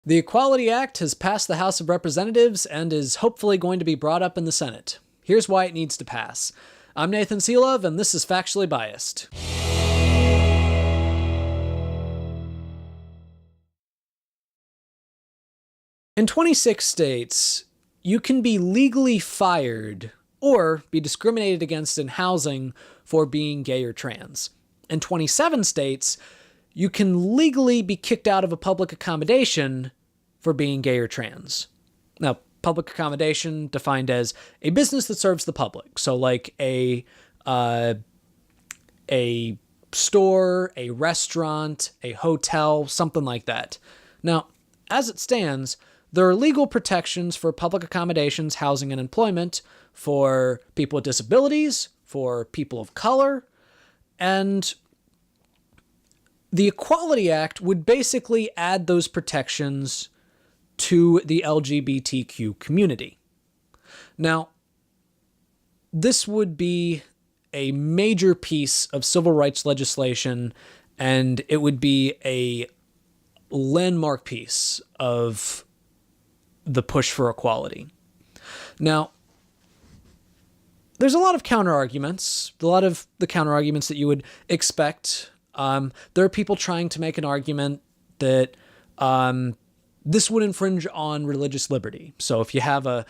The Equality Act has passed the House of Representatives and is hopefully going to be brought up in the Senate. Here's why it needs to pass. I'm Nathan Seelove, and this is Factually Biased. In 26 states, you can be legally fired or be discriminated against in housing for being gay or trans. In 27 states, you can legally be kicked out of a public accommodation for being gay or trans. Now, public accommodation defined as a business that serves the public. So like a store, a restaurant, a hotel, something like that. Now, as it stands, there are legal protections for public accommodations, housing, and employment for people with disabilities, for people of color, and the Equality Act would basically add those protections to the LGBTQ community. Now, this would be a major piece of civil rights legislation, and it would be a landmark piece of the push for equality. Now, there's a lot of counter-arguments, a lot of the counter-arguments that you would expect. There are people trying to make an argument that this would infringe on religious liberty. So if you have a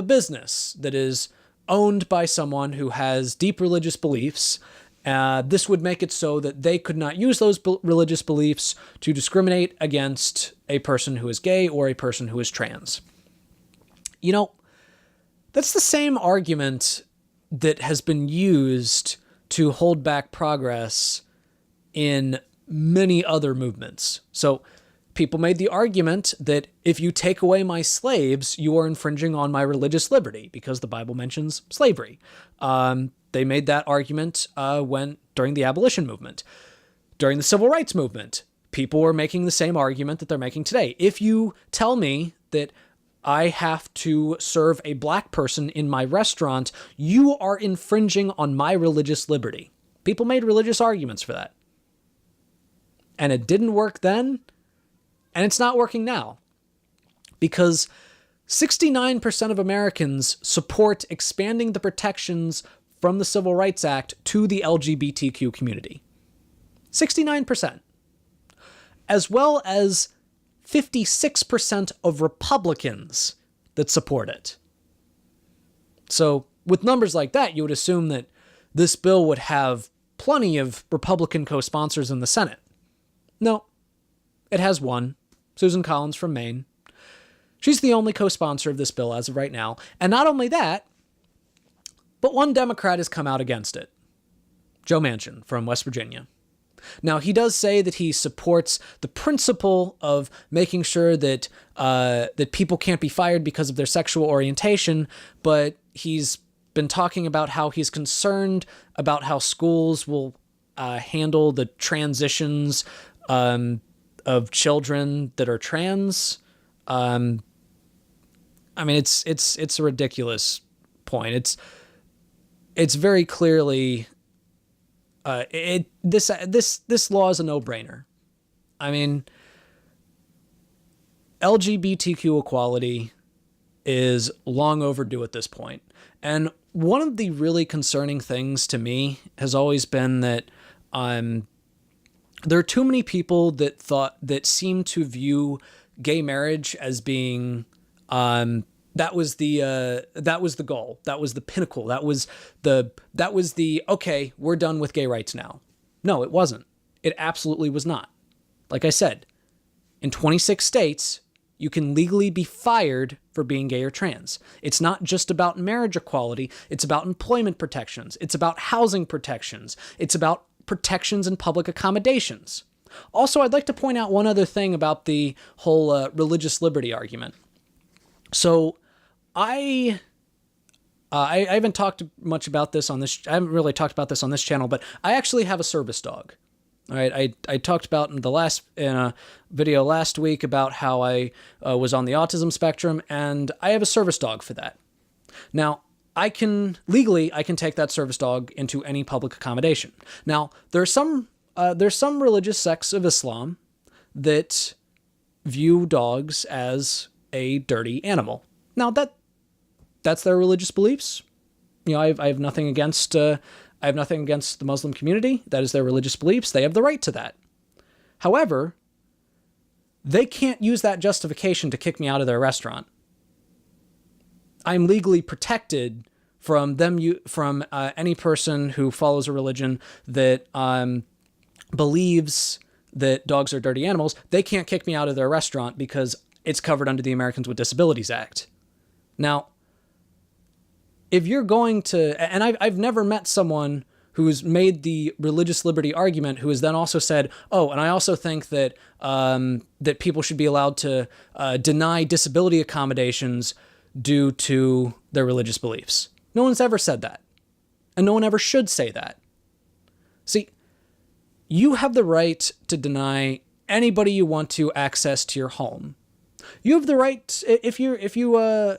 business that is owned by someone who has deep religious beliefs, this would make it so that they could not use those religious beliefs to discriminate against a person who is gay or a person who is trans. You know, that's the same argument that has been used to hold back progress in many other movements. So people made the argument that if you take away my slaves, you are infringing on my religious liberty because the Bible mentions slavery. They made that argument during the abolition movement. During the civil rights movement, people were making the same argument that they're making today. If you tell me that I have to serve a black person in my restaurant, you are infringing on my religious liberty. People made religious arguments for that. And it didn't work then, and it's not working now. Because 69% of Americans support expanding the protections from the Civil Rights Act to the LGBTQ community. 69%. As well as 56% of Republicans that support it. So with numbers like that, you would assume that this bill would have plenty of Republican co-sponsors in the Senate. No, it has one, Susan Collins from Maine. She's the only co-sponsor of this bill as of right now. And not only that, but one Democrat has come out against it. Joe Manchin from West Virginia. Now, he does say that he supports the principle of making sure that that people can't be fired because of their sexual orientation, but he's been talking about how he's concerned about how schools will handle the transitions of children that are trans. I mean, it's a ridiculous point. It's very clearly this law is a no-brainer. I mean, LGBTQ equality is long overdue at this point. And one of the really concerning things to me has always been that there are too many people that seem to view gay marriage as being that was the goal. That was the pinnacle. That was the okay, we're done with gay rights now. No, it wasn't. It absolutely was not. Like I said, in 26 states, you can legally be fired for being gay or trans. It's not just about marriage equality. It's about employment protections. It's about housing protections. It's about protections in public accommodations. Also, I'd like to point out one other thing about the whole religious liberty argument. So I haven't talked much about this on this. I haven't really talked about this on this channel, but I actually have a service dog. All right, I talked about in a video last week about how I was on the autism spectrum, and I have a service dog for that. Now, I can take that service dog into any public accommodation. Now, there's some religious sects of Islam that view dogs as a dirty animal. Now that's their religious beliefs. I have nothing against the Muslim community. That is their religious beliefs. They have the right to that. However, they can't use that justification to kick me out of their restaurant. I'm legally protected from any person who follows a religion that believes that dogs are dirty animals. They can't kick me out of their restaurant because it's covered under the Americans with Disabilities Act. Now, if you're going to, and I've never met someone who's made the religious liberty argument who has then also said, oh, and I also think that that people should be allowed to deny disability accommodations due to their religious beliefs. No one's ever said that. And no one ever should say that. See, you have the right to deny anybody you want to access to your home. You have the right, if you're a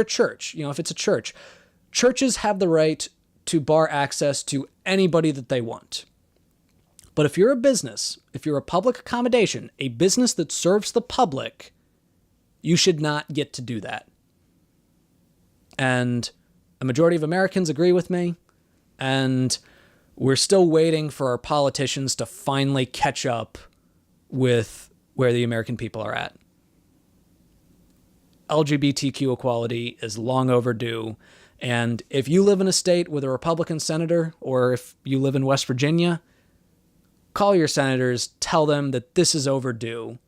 church, if it's a church, churches have the right to bar access to anybody that they want. But if you're a business, if you're a public accommodation, a business that serves the public, you should not get to do that. And a majority of Americans agree with me, and we're still waiting for our politicians to finally catch up with where the American people are at. LGBTQ equality is long overdue. And if you live in a state with a Republican senator, or if you live in West Virginia, call your senators, tell them that this is overdue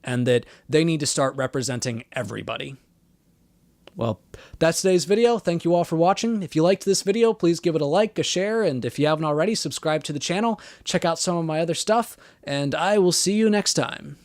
and that they need to start representing everybody. Well, that's today's video. Thank you all for watching. If you liked this video, please give it a like, a share, and if you haven't already, subscribe to the channel. Check out some of my other stuff, and I will see you next time.